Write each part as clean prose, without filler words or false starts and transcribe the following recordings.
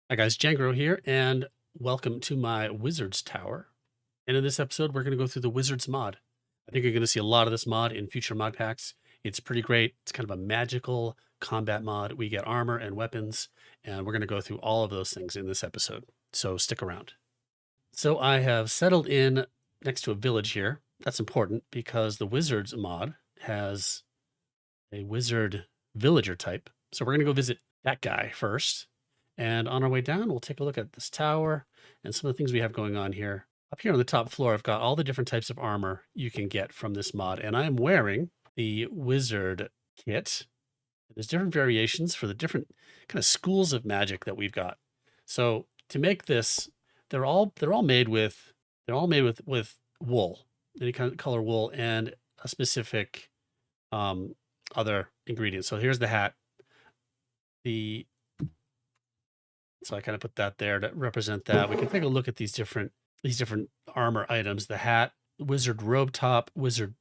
Hi guys, Jangro here, and welcome to my Wizards Tower. And in this episode, we're going to go through the Wizards mod. I think you're going to see a lot of this mod in future mod packs. It's pretty great. It's kind of a magical combat mod. We get armor and weapons, and we're going to go through all of those things in this episode. So stick around. So I have settled in next to a village here. That's important because the Wizards mod has a wizard villager type. So we're going to go visit that guy first. And on our way down, we'll take a look at this tower and some of the things we have going on here. Up here on the top floor, I've got all the different types of armor you can get from this mod. And I am wearing the wizard kit. There's different variations for the different kind of schools of magic that we've got. So to make this, they're all made with wool, any kind of color wool, and a specific other ingredients. So here's the hat. So I kind of put that there to represent that. We can take a look at these different armor items: the hat, wizard robe top, wizard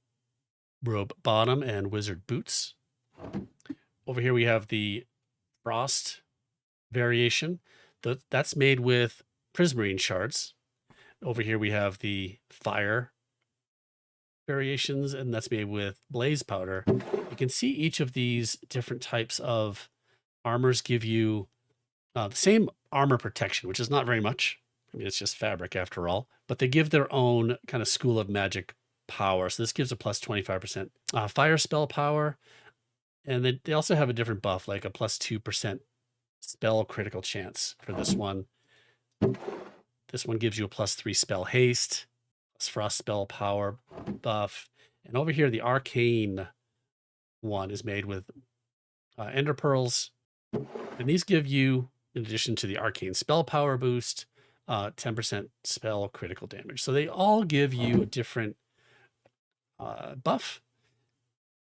robe bottom, and wizard boots. Over here we have the frost variation. That's made with prismarine shards. Over here we have the fire variations, and that's made with blaze powder. You can see each of these different types of armors give you the same armor protection, which is not very much. I mean, it's just fabric after all, but they give their own kind of school of magic power. So this gives a plus 25% fire spell power. And they also have a different buff, like a plus 2% spell critical chance for this one. This one gives you a plus 3 spell haste, plus frost spell power buff. And over here, the arcane one is made with ender pearls. And these give you, in addition to the arcane spell power boost, 10% spell critical damage. So they all give you a different buff.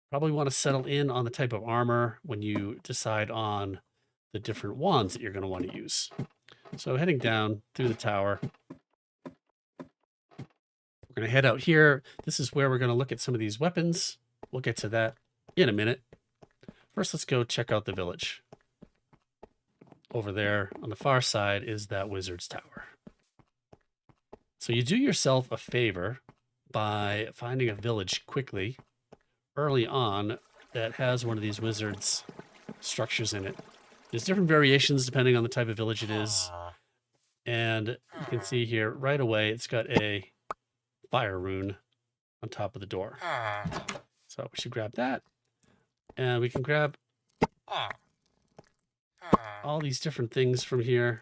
Probably want to settle in on the type of armor when you decide on the different wands that you're going to want to use. So heading down through the tower, we're going to head out here. This is where we're going to look at some of these weapons. We'll get to that in a minute. First, let's go check out the village. Over there on the far side is that wizard's tower. So you do yourself a favor by finding a village quickly early on that has one of these wizards structures in it. There's different variations depending on the type of village it is. And you can see here right away, it's got a fire rune on top of the door. So we should grab that. And we can grab all these different things from here,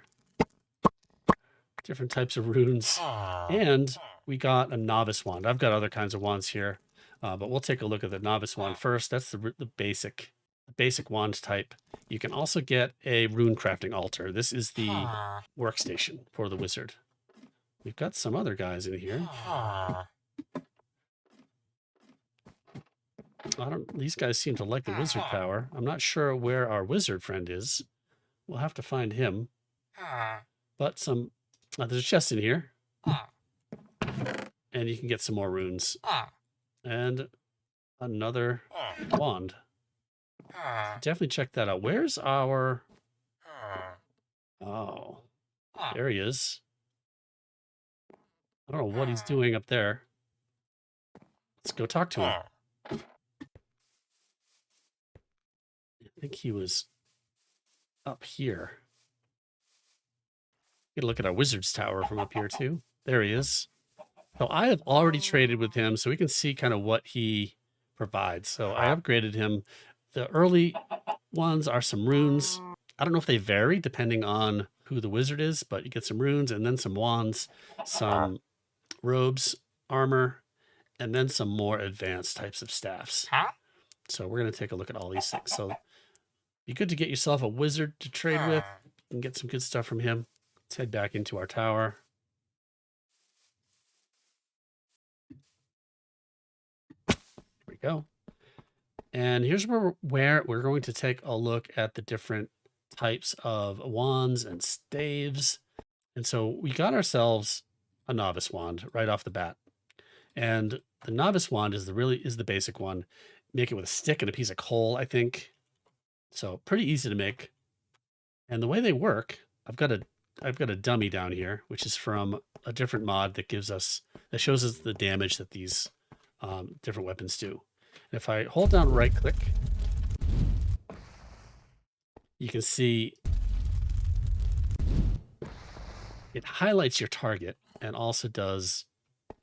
different types of runes. And we got a novice wand. I've got other kinds of wands here, but we'll take a look at the novice wand first. That's the basic wand type. You can also get a rune crafting altar. This is the workstation for the wizard. We've got some other guys in here. These guys seem to like the wizard power. I'm not sure where our wizard friend is. We'll have to find him. But there's a chest in here. And you can get some more runes. And another wand. Definitely check that out. Where's our... Oh, there he is. I don't know what he's doing up there. Let's go talk to him. I think he was up here. Get a look at our wizard's tower from up here too. There he is. So I have already traded with him, so we can see kind of what he provides. So I upgraded him. The early ones are some runes. I don't know if they vary depending on who the wizard is, but you get some runes and then some wands, some robes, armor, and then some more advanced types of staffs. So we're going to take a look at all these things. So be good to get yourself a wizard to trade with and get some good stuff from him. Let's head back into our tower. Here we go. And here's where we're going to take a look at the different types of wands and staves. And so we got ourselves a novice wand right off the bat. And the novice wand is the basic one. Make it with a stick and a piece of coal, I think. So pretty easy to make. And the way they work, I've got a dummy down here, which is from a different mod that shows us the damage that these different weapons do. And if I hold down right click, you can see it highlights your target and also does,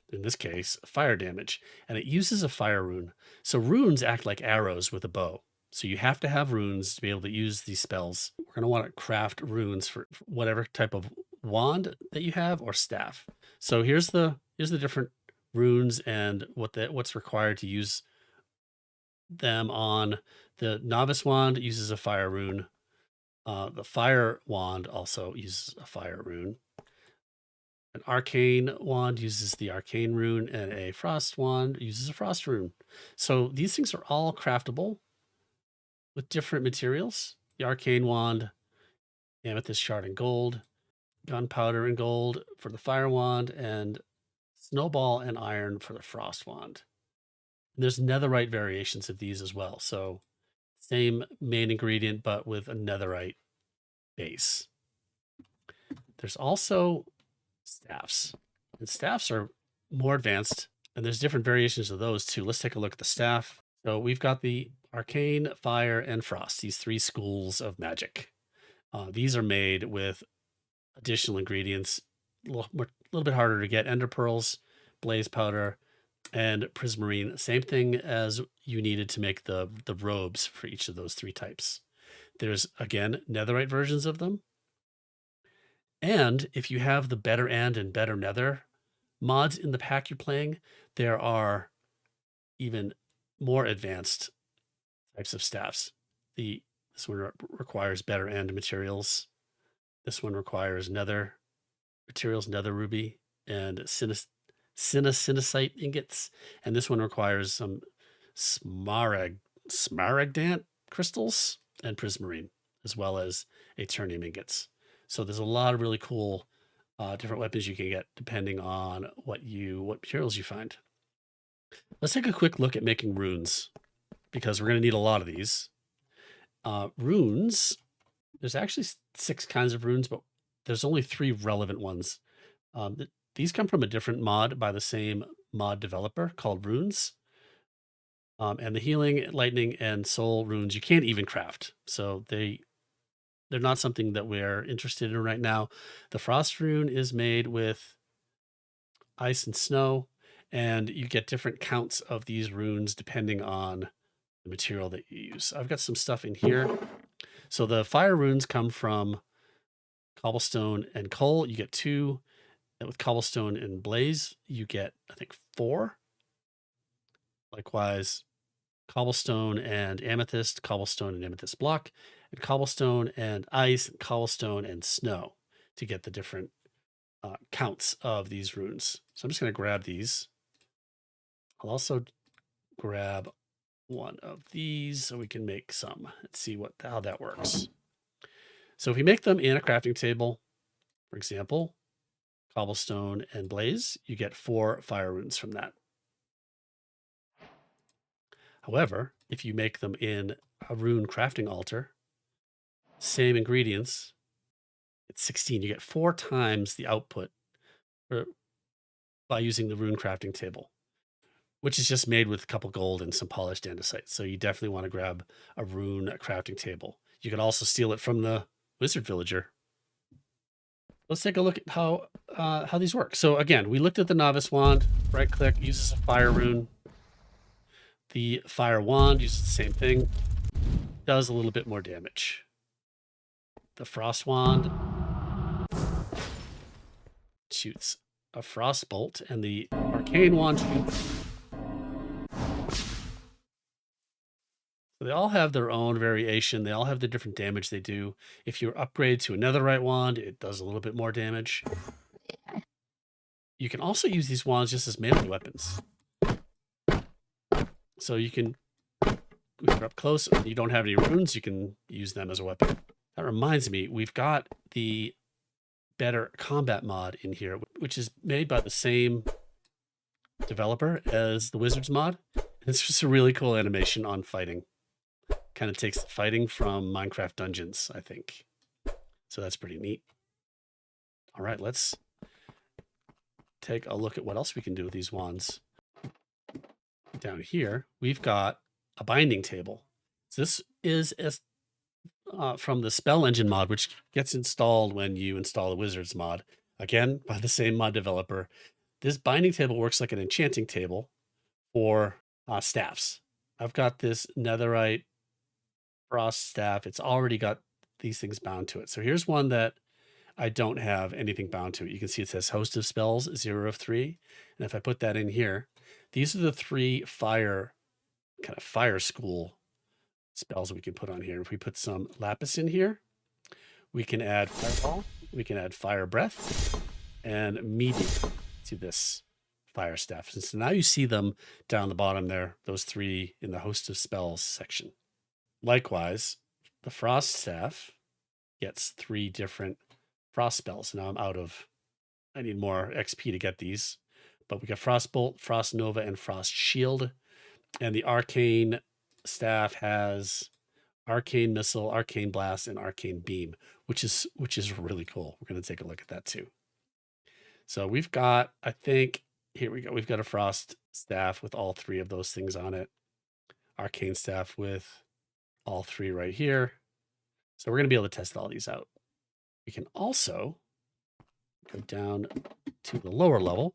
in this case, fire damage. And it uses a fire rune. So runes act like arrows with a bow. So you have to have runes to be able to use these spells. We're going to want to craft runes for whatever type of wand that you have or staff. So here's the different runes and what's required to use them on. The novice wand uses a fire rune. The fire wand also uses a fire rune. An arcane wand uses the arcane rune, and a frost wand uses a frost rune. So these things are all craftable with different materials. The arcane wand, amethyst shard and gold, gunpowder and gold for the fire wand, and snowball and iron for the frost wand. And there's netherite variations of these as well. So same main ingredient, but with a netherite base. There's also staffs, and staffs are more advanced, and there's different variations of those too. Let's take a look at the staff. So we've got the arcane, fire, and frost, these three schools of magic. These are made with additional ingredients, a little bit harder to get: ender pearls, blaze powder, and prismarine. Same thing as you needed to make the robes for each of those three types. There's, again, netherite versions of them. And if you have the better and better nether mods in the pack you're playing, there are even more advanced types of staffs. This one requires better and materials. This one requires nether materials, nether ruby, and cinnacite ingots. And this one requires some smaragdant crystals and prismarine, as well as aeternium ingots. So there's a lot of really cool different weapons you can get depending on what materials you find. Let's take a quick look at making runes, because we're going to need a lot of these. Runes, there's actually 6 kinds of runes, but there's only 3 relevant ones. These come from a different mod by the same mod developer called Runes. And the healing, lightning, and soul runes you can't even craft. So they're not something that we're interested in right now. The frost rune is made with ice and snow, and you get different counts of these runes depending on the material that you use. I've got some stuff in here. So the fire runes come from cobblestone and coal. You get 2. And with cobblestone and blaze, you get, I think, 4. Likewise, cobblestone and amethyst block, and cobblestone and ice, and cobblestone and snow to get the different counts of these runes. So I'm just going to grab these. I'll also grab one of these so we can make some. Let's see how that works. So if we make them in a crafting table, for example, cobblestone and blaze, you get 4 fire runes from that. However, if you make them in a rune crafting altar, same ingredients, it's 16. You get 4 times the output by using the rune crafting table, which is just made with a couple gold and some polished andesite. So you definitely want to grab a rune crafting table. You can also steal it from the wizard villager. Let's take a look at how these work. So again, we looked at the novice wand. Right click, uses a fire rune. The fire wand uses the same thing, does a little bit more damage. The frost wand shoots a frost bolt, and the arcane wand shoots. So they all have their own variation. They all have the different damage they do. If you upgrade to a netherite wand, it does a little bit more damage. You can also use these wands just as melee weapons. So you can, if you're up close and you don't have any runes, you can use them as a weapon. That reminds me, we've got the better combat mod in here, which is made by the same developer as the Wizards mod. It's just a really cool animation on fighting. Kind of takes the fighting from Minecraft Dungeons, I think. So that's pretty neat. All right, let's take a look at what else we can do with these wands. Down here, we've got a binding table. So this is from the Spell Engine mod, which gets installed when you install the Wizards mod. Again, by the same mod developer. This binding table works like an enchanting table for staffs. I've got this netherite frost staff. It's already got these things bound to it. So here's one that I don't have anything bound to it. You can see it says host of spells, 0 of 3. And if I put that in here, these are the 3 fire school spells we can put on here. If we put some lapis in here, we can add fireball, we can add fire breath, and medium to this fire staff. And so now you see them down the bottom there, those 3 in the host of spells section. Likewise, the frost staff gets 3 different frost spells. Now I need more XP to get these, but we got Frost Bolt, Frost Nova, and Frost Shield. And the arcane staff has Arcane Missile, Arcane Blast, and Arcane Beam, which is really cool. We're going to take a look at that too. So we've got, I think, here we go. We've got a Frost staff with all 3 of those things on it. Arcane staff with all 3 right here. So we're going to be able to test all these out. We can also go down to the lower level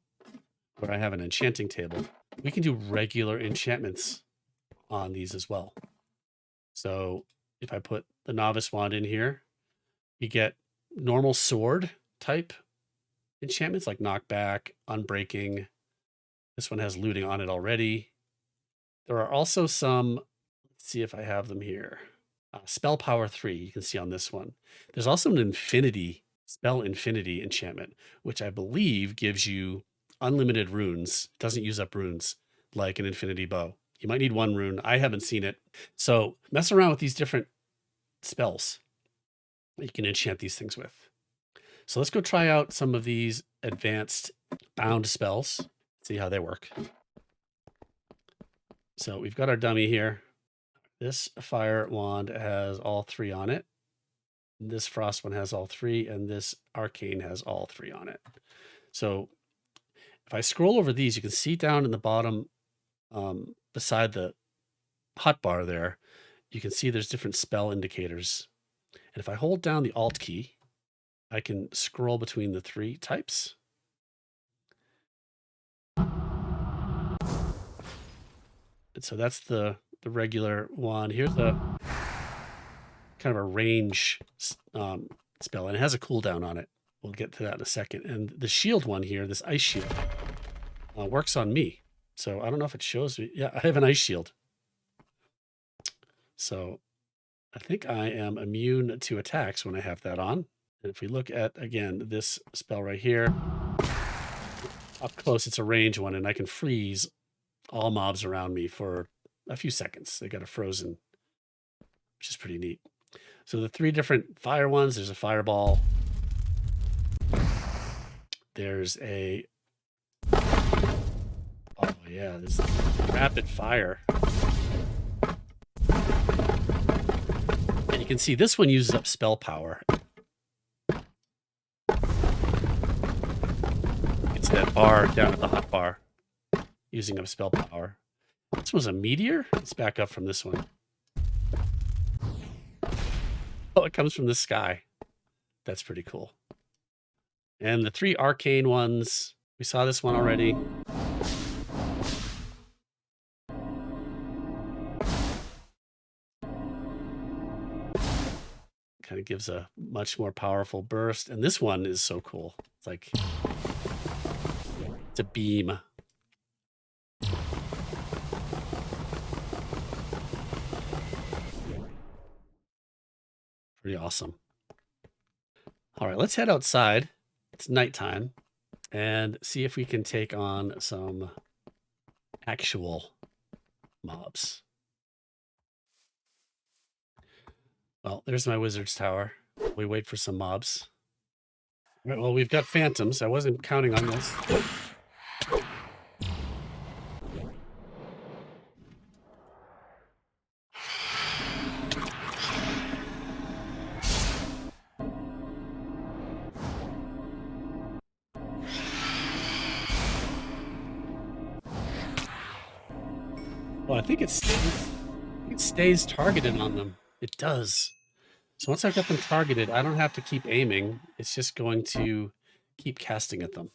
where I have an enchanting table. We can do regular enchantments on these as well. So if I put the novice wand in here, you get normal sword type enchantments like knockback, unbreaking. This one has looting on it already. There are also some, let's see if I have them here. Spell power 3, you can see on this one. There's also an spell infinity enchantment, which I believe gives you unlimited runes. It doesn't use up runes like an infinity bow. You might need 1 rune. I haven't seen it. So mess around with these different spells that you can enchant these things with. So let's go try out some of these advanced bound spells, see how they work. So we've got our dummy here. This fire wand has all 3 on it. This frost one has all 3, and this arcane has all 3 on it. So if I scroll over these, you can see down in the bottom beside the hotbar there, you can see there's different spell indicators. And if I hold down the Alt key, I can scroll between the 3 types. And so that's the regular one. Here's a kind of a range spell, and it has a cooldown on it. We'll get to that in a second. And the shield one here, this ice shield, works on me. So I don't know if it shows me. Yeah, I have an ice shield. So I think I am immune to attacks when I have that on. And if we look at, again, this spell right here, up close, it's a range one, and I can freeze all mobs around me for a few seconds. They got a frozen, which is pretty neat. So the 3 different fire ones, there's a fireball. There's a, oh yeah, there's rapid fire. And you can see this one uses up spell power. It's that bar down at the hot bar using up spell power. This was a meteor. Let's back up from this one. Oh, it comes from the sky. That's pretty cool. And the 3 arcane ones, we saw this one already. Kind of gives a much more powerful burst. And this one is so cool. It's like, it's a beam. Pretty awesome. All right, let's head outside. It's nighttime and see if we can take on some actual mobs. Well, there's my wizard's tower. We wait for some mobs. All right, well, we've got phantoms. I wasn't counting on this. Well, it stays targeted on them. It does. So once I've got them targeted, I don't have to keep aiming. It's just going to keep casting at them,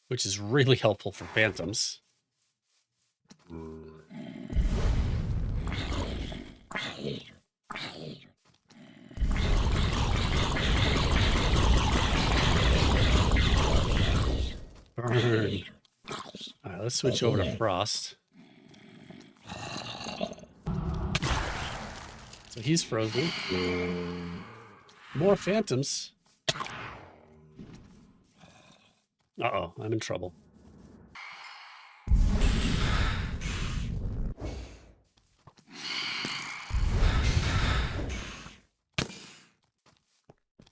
which is really helpful for phantoms. Burn. All right, let's switch over to Frost. So he's frozen. More phantoms. Uh-oh, I'm in trouble.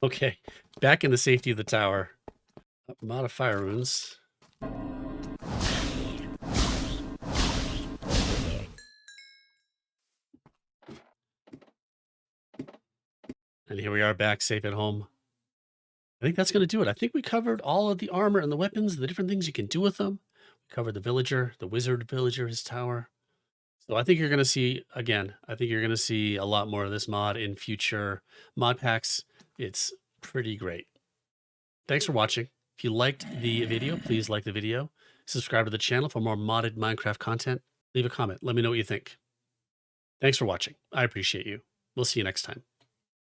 Okay, back in the safety of the tower. Modify runes. And here we are back safe at home. I think that's going to do it. I think we covered all of the armor and the weapons, the different things you can do with them. We covered the villager, the wizard villager, his tower. So I think you're going to see, again, I think you're going to see a lot more of this mod in future mod packs. It's pretty great. Thanks for watching. If you liked the video, please like the video. Subscribe to the channel for more modded Minecraft content. Leave a comment. Let me know what you think. Thanks for watching. I appreciate you. We'll see you next time.